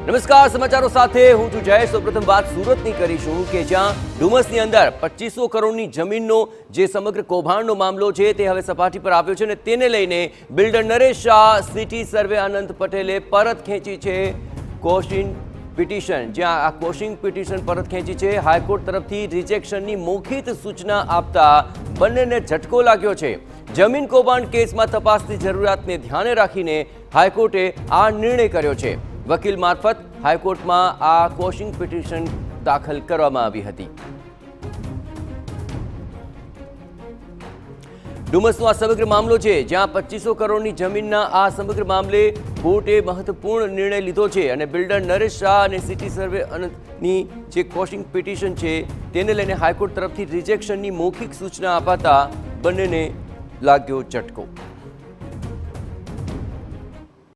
નમસ્કાર, સમાચારો સાથે હું છું જયેશ। તો પ્રથમ વાત સુરતની કરીશું કે જ્યાં ડુમસની અંદર 2500 કરોડની જમીનનો જે સમગ્ર કૌભાંડનો મામલો છે તે હવે સપાટી પર આવ્યો છે અને તેને લઈને builder Naresh Shah, city survey Anant પટેલે પરત ખેંચી છે કોશિંગ પિટિશન। જ્યાં આ કોશિંગ પિટિશન પરત ખેંચી છે, હાઈકોર્ટ તરફથી રિજેક્શનની મૌખિક સૂચના આપતા બંનેને ઝટકો લાગ્યો છે। જમીન કૌભાંડ કેસમાં તપાસની જરૂરિયાતને ધ્યાને રાખીને હાઈકોર્ટે આ નિર્ણય કર્યો છે। વકીલ મારફત હાઈકોર્ટમાં આ કોશિંગ પિટિશન દાખલ કરવામાં આવી હતી। ડુમસનો આ સમગ્ર મામલો છે જ્યાં 2500 કરોડની જમીનના આ સમગ્ર મામલે કોર્ટે મહત્વપૂર્ણ નિર્ણય લીધો છે અને બિલ્ડર નરેશ શાહ અને સિટી સર્વે અનંતની જે કોશિંગ પિટિશન છે તેને લઈને હાઈકોર્ટ તરફથી રિજેક્શનની મૌખિક સૂચના અપાતા બંનેને લાગ્યો ઝટકો।